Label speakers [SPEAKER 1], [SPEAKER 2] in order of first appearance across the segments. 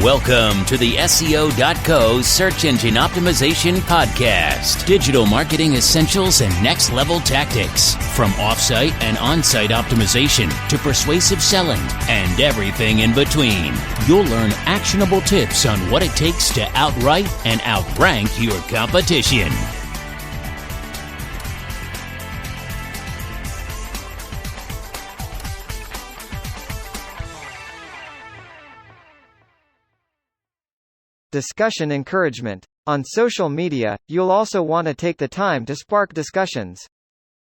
[SPEAKER 1] Welcome to the SEO.co Search Engine Optimization Podcast. Digital marketing essentials and next-level tactics. From off-site and on-site optimization to persuasive selling and everything in between. You'll learn actionable tips on what it takes to outright and outrank your competition.
[SPEAKER 2] Discussion encouragement. On social media, you'll also want to take the time to spark discussions.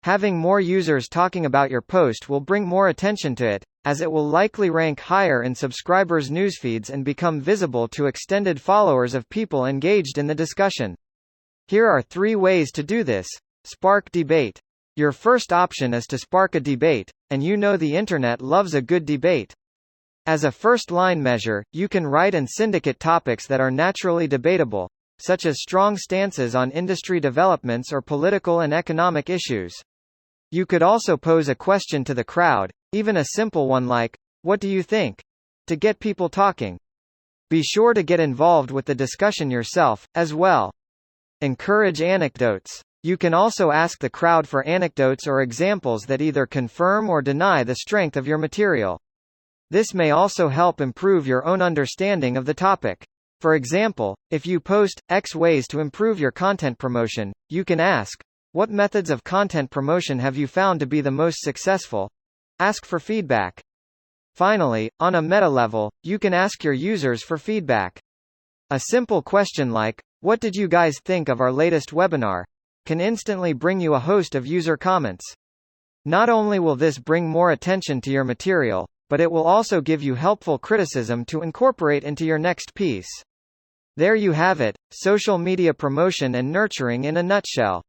[SPEAKER 2] Having more users talking about your post will bring more attention to it, as it will likely rank higher in subscribers' newsfeeds and become visible to extended followers of people engaged in the discussion. Here are 3 ways to do this. Spark debate. Your first option is to spark a debate, and you know the internet loves a good debate. As a first-line measure, you can write and syndicate topics that are naturally debatable, such as strong stances on industry developments or political and economic issues. You could also pose a question to the crowd, even a simple one like, "What do you think?" to get people talking. Be sure to get involved with the discussion yourself, as well. Encourage anecdotes. You can also ask the crowd for anecdotes or examples that either confirm or deny the strength of your material. This may also help improve your own understanding of the topic. For example, if you post X ways to improve your content promotion, you can ask, "What methods of content promotion have you found to be the most successful?" Ask for feedback. Finally, on a meta level, you can ask your users for feedback. A simple question like, "What did you guys think of our latest webinar?" can instantly bring you a host of user comments. Not only will this bring more attention to your material, but it will also give you helpful criticism to incorporate into your next piece. There you have it, social media promotion and nurturing in a nutshell.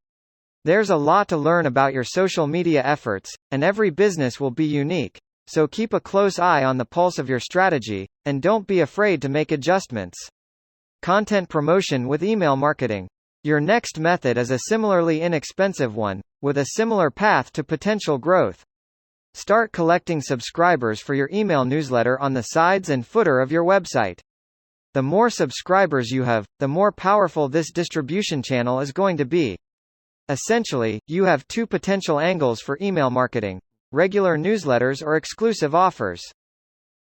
[SPEAKER 2] There's a lot to learn about your social media efforts, and every business will be unique, so keep a close eye on the pulse of your strategy, and don't be afraid to make adjustments. Content promotion with email marketing. Your next method is a similarly inexpensive one, with a similar path to potential growth. Start collecting subscribers for your email newsletter on the sides and footer of your website. The more subscribers you have, the more powerful this distribution channel is going to be. Essentially, you have 2 potential angles for email marketing: regular newsletters or exclusive offers.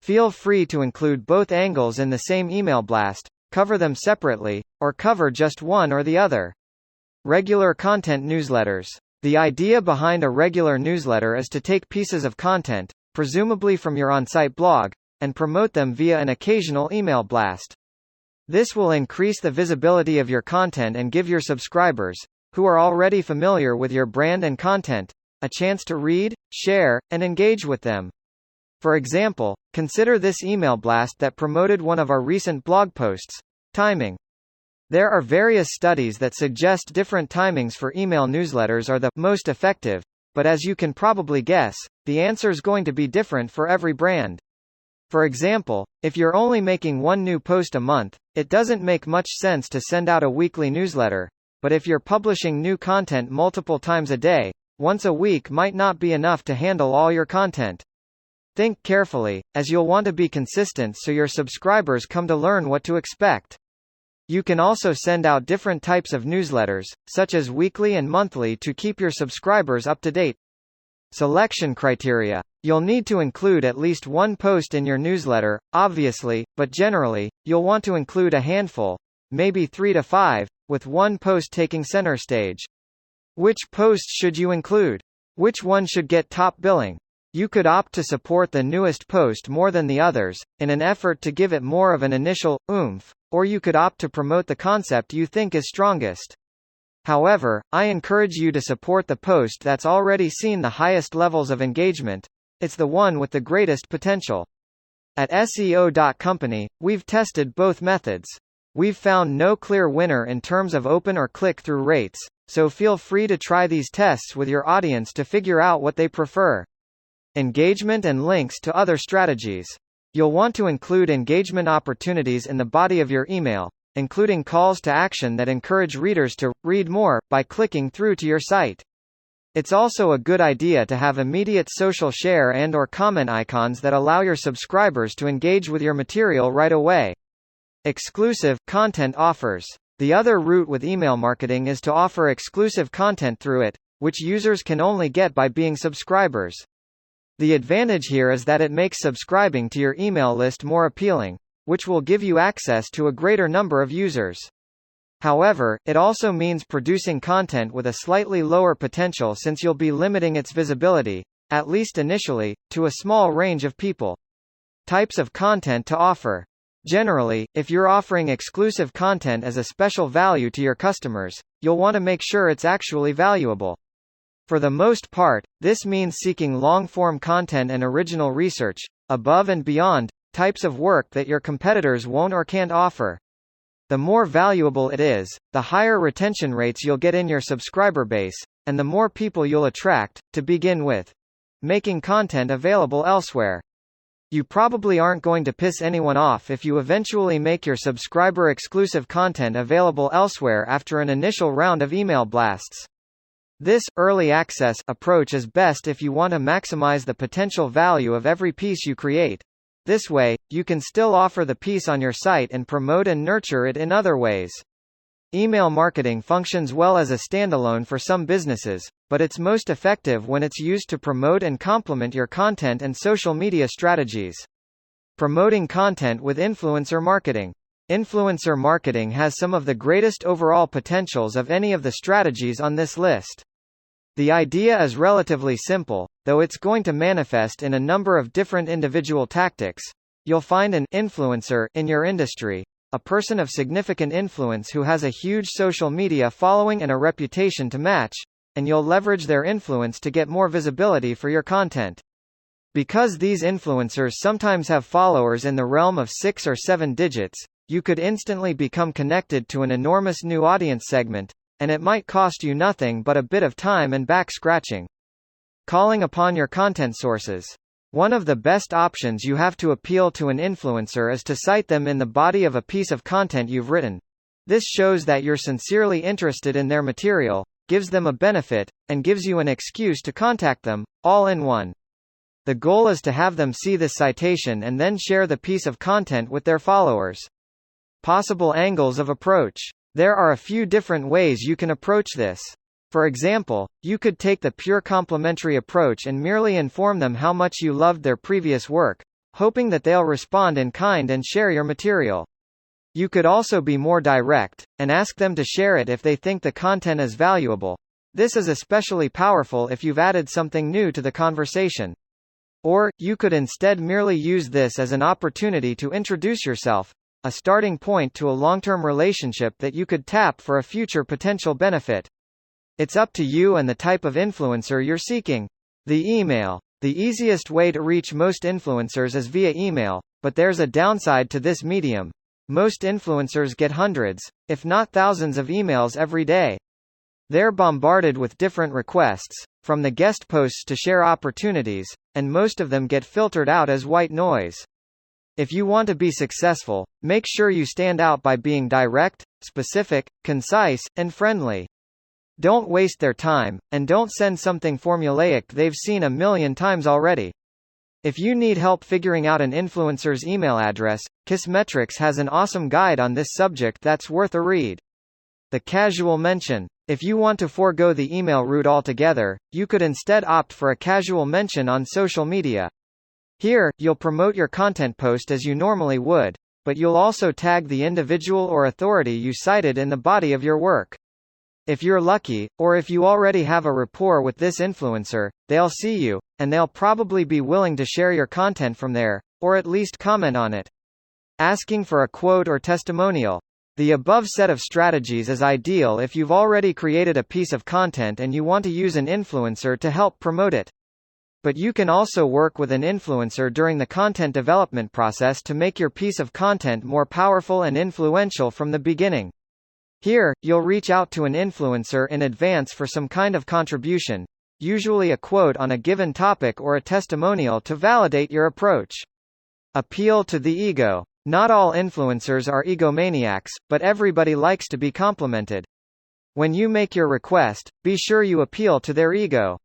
[SPEAKER 2] Feel free to include both angles in the same email blast, cover them separately, or cover just one or the other. Regular content newsletters. The idea behind a regular newsletter is to take pieces of content, presumably from your on-site blog, and promote them via an occasional email blast. This will increase the visibility of your content and give your subscribers, who are already familiar with your brand and content, a chance to read, share, and engage with them. For example, consider this email blast that promoted one of our recent blog posts: timing. There are various studies that suggest different timings for email newsletters are the most effective, but as you can probably guess, the answer's going to be different for every brand. For example, if you're only making 1 new post a month, it doesn't make much sense to send out a weekly newsletter, but if you're publishing new content multiple times a day, once a week might not be enough to handle all your content. Think carefully, as you'll want to be consistent so your subscribers come to learn what to expect. You can also send out different types of newsletters, such as weekly and monthly, to keep your subscribers up to date. Selection criteria. You'll need to include at least 1 post in your newsletter, obviously, but generally, you'll want to include a handful, maybe 3 to 5, with 1 post taking center stage. Which posts should you include? Which one should get top billing? You could opt to support the newest post more than the others, in an effort to give it more of an initial oomph, or you could opt to promote the concept you think is strongest. However, I encourage you to support the post that's already seen the highest levels of engagement. It's the one with the greatest potential. At SEO.company, we've tested both methods. We've found no clear winner in terms of open or click-through rates, so feel free to try these tests with your audience to figure out what they prefer. Engagement and links to other strategies. You'll want to include engagement opportunities in the body of your email, including calls to action that encourage readers to read more by clicking through to your site. It's also a good idea to have immediate social share and/or comment icons that allow your subscribers to engage with your material right away. Exclusive content offers. The other route with email marketing is to offer exclusive content through it, which users can only get by being subscribers. The advantage here is that it makes subscribing to your email list more appealing, which will give you access to a greater number of users. However, it also means producing content with a slightly lower potential since you'll be limiting its visibility, at least initially, to a small range of people. Types of content to offer. Generally, if you're offering exclusive content as a special value to your customers, you'll want to make sure it's actually valuable. For the most part, this means seeking long-form content and original research, above and beyond types of work that your competitors won't or can't offer. The more valuable it is, the higher retention rates you'll get in your subscriber base, and the more people you'll attract, to begin with. Making content available elsewhere. You probably aren't going to piss anyone off if you eventually make your subscriber-exclusive content available elsewhere after an initial round of email blasts. This early access approach is best if you want to maximize the potential value of every piece you create. This way, you can still offer the piece on your site and promote and nurture it in other ways. Email marketing functions well as a standalone for some businesses, but it's most effective when it's used to promote and complement your content and social media strategies. Promoting content with influencer marketing. Influencer marketing has some of the greatest overall potentials of any of the strategies on this list. The idea is relatively simple, though it's going to manifest in a number of different individual tactics. You'll find an influencer in your industry, a person of significant influence who has a huge social media following and a reputation to match, and you'll leverage their influence to get more visibility for your content. Because these influencers sometimes have followers in the realm of 6 or 7 digits, you could instantly become connected to an enormous new audience segment, and it might cost you nothing but a bit of time and back-scratching. Calling upon your content sources. One of the best options you have to appeal to an influencer is to cite them in the body of a piece of content you've written. This shows that you're sincerely interested in their material, gives them a benefit, and gives you an excuse to contact them, all in one. The goal is to have them see this citation and then share the piece of content with their followers. Possible angles of approach. There are a few different ways you can approach this. For example, you could take the pure complimentary approach and merely inform them how much you loved their previous work, hoping that they'll respond in kind and share your material. You could also be more direct, and ask them to share it if they think the content is valuable. This is especially powerful if you've added something new to the conversation. Or, you could instead merely use this as an opportunity to introduce yourself, a starting point to a long-term relationship that you could tap for a future potential benefit. It's up to you and the type of influencer you're seeking. The email. The easiest way to reach most influencers is via email, but there's a downside to this medium. Most influencers get hundreds, if not thousands of emails every day. They're bombarded with different requests, from the guest posts to share opportunities, and most of them get filtered out as white noise. If you want to be successful, make sure you stand out by being direct, specific, concise, and friendly. Don't waste their time, and don't send something formulaic they've seen a million times already. If you need help figuring out an influencer's email address, Kissmetrics has an awesome guide on this subject that's worth a read. The casual mention. If you want to forego the email route altogether, you could instead opt for a casual mention on social media. Here, you'll promote your content post as you normally would, but you'll also tag the individual or authority you cited in the body of your work. If you're lucky, or if you already have a rapport with this influencer, they'll see you, and they'll probably be willing to share your content from there, or at least comment on it. Asking for a quote or testimonial. The above set of strategies is ideal if you've already created a piece of content and you want to use an influencer to help promote it. But you can also work with an influencer during the content development process to make your piece of content more powerful and influential from the beginning. Here, you'll reach out to an influencer in advance for some kind of contribution, usually a quote on a given topic or a testimonial to validate your approach. Appeal to the ego. Not all influencers are egomaniacs, but everybody likes to be complimented. When you make your request, be sure you appeal to their ego.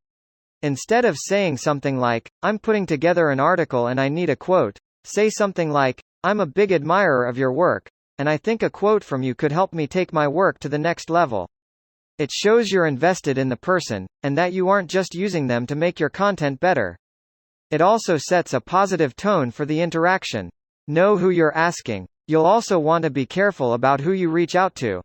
[SPEAKER 2] Instead of saying something like, "I'm putting together an article and I need a quote," say something like, "I'm a big admirer of your work, and I think a quote from you could help me take my work to the next level. It shows you're invested in the person, and that you aren't just using them to make your content better. It also sets a positive tone for the interaction. Know who you're asking. You'll also want to be careful about who you reach out to.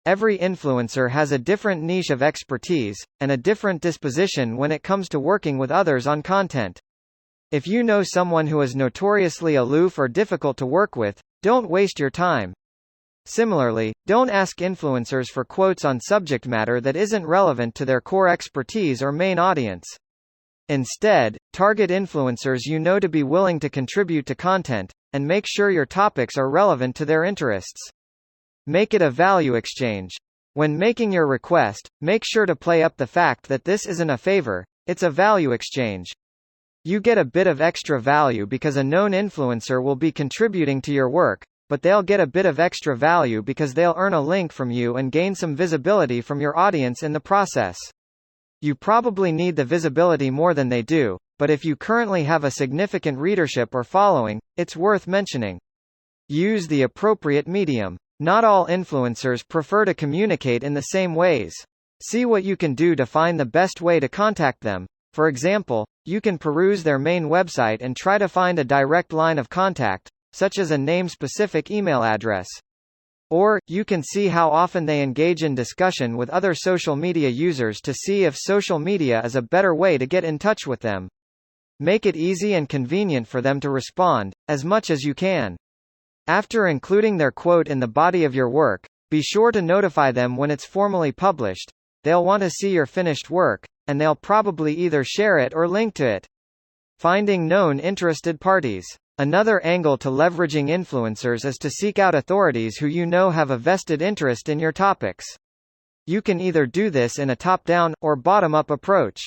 [SPEAKER 2] Every influencer has a different niche of expertise, and a different disposition when it comes to working with others on content. If you know someone who is notoriously aloof or difficult to work with, don't waste your time. Similarly, don't ask influencers for quotes on subject matter that isn't relevant to their core expertise or main audience. Instead, target influencers you know to be willing to contribute to content, and make sure your topics are relevant to their interests. Make it a value exchange. When making your request, make sure to play up the fact that this isn't a favor, it's a value exchange. You get a bit of extra value because a known influencer will be contributing to your work, but they'll get a bit of extra value because they'll earn a link from you and gain some visibility from your audience in the process. You probably need the visibility more than they do, but if you currently have a significant readership or following, it's worth mentioning. Use the appropriate medium. Not all influencers prefer to communicate in the same ways. See what you can do to find the best way to contact them. For example, you can peruse their main website and try to find a direct line of contact, such as a name-specific email address. Or, you can see how often they engage in discussion with other social media users to see if social media is a better way to get in touch with them. Make it easy and convenient for them to respond, as much as you can. After including their quote in the body of your work, be sure to notify them when it's formally published. They'll want to see your finished work, and they'll probably either share it or link to it. Finding known interested parties. Another angle to leveraging influencers is to seek out authorities who you know have a vested interest in your topics. You can either do this in a top-down, or bottom-up approach.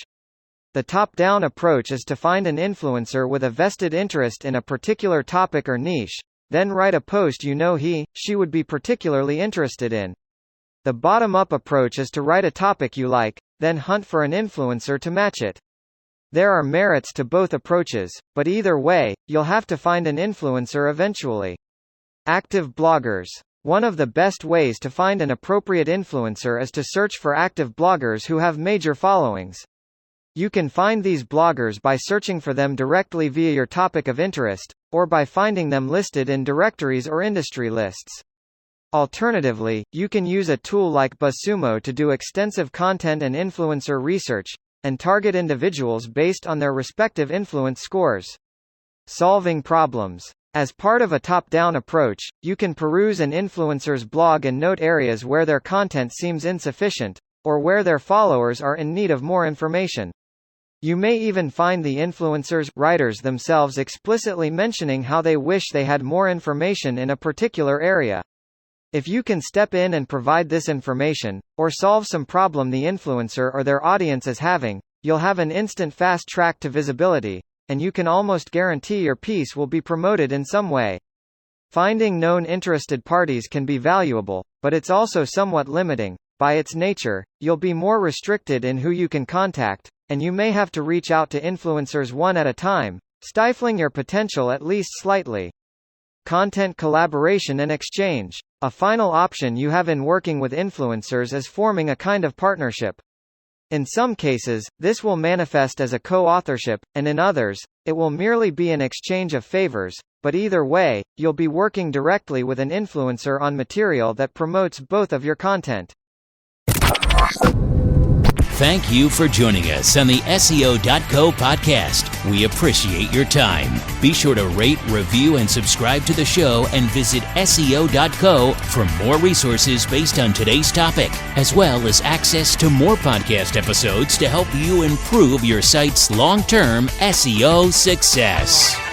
[SPEAKER 2] The top-down approach is to find an influencer with a vested interest in a particular topic or niche, then write a post you know she would be particularly interested in. The bottom-up approach is to write a topic you like, then hunt for an influencer to match it. There are merits to both approaches, but either way, you'll have to find an influencer eventually. Active bloggers. One of the best ways to find an appropriate influencer is to search for active bloggers who have major followings. You can find these bloggers by searching for them directly via your topic of interest, or by finding them listed in directories or industry lists. Alternatively, you can use a tool like BuzzSumo to do extensive content and influencer research, and target individuals based on their respective influence scores. Solving problems. As part of a top-down approach, you can peruse an influencer's blog and note areas where their content seems insufficient, or where their followers are in need of more information. You may even find the influencers' writers themselves explicitly mentioning how they wish they had more information in a particular area. If you can step in and provide this information, or solve some problem the influencer or their audience is having, you'll have an instant fast track to visibility, and you can almost guarantee your piece will be promoted in some way. Finding known interested parties can be valuable, but it's also somewhat limiting. By its nature, you'll be more restricted in who you can contact, and you may have to reach out to influencers one at a time, stifling your potential at least slightly. Content collaboration and exchange. A final option you have in working with influencers is forming a kind of partnership. In some cases, this will manifest as a co-authorship, and in others, it will merely be an exchange of favors, but either way, you'll be working directly with an influencer on material that promotes both of your content.
[SPEAKER 1] Thank you for joining us on the SEO.co podcast. We appreciate your time. Be sure to rate, review, and subscribe to the show, and visit SEO.co for more resources based on today's topic, as well as access to more podcast episodes to help you improve your site's long-term SEO success.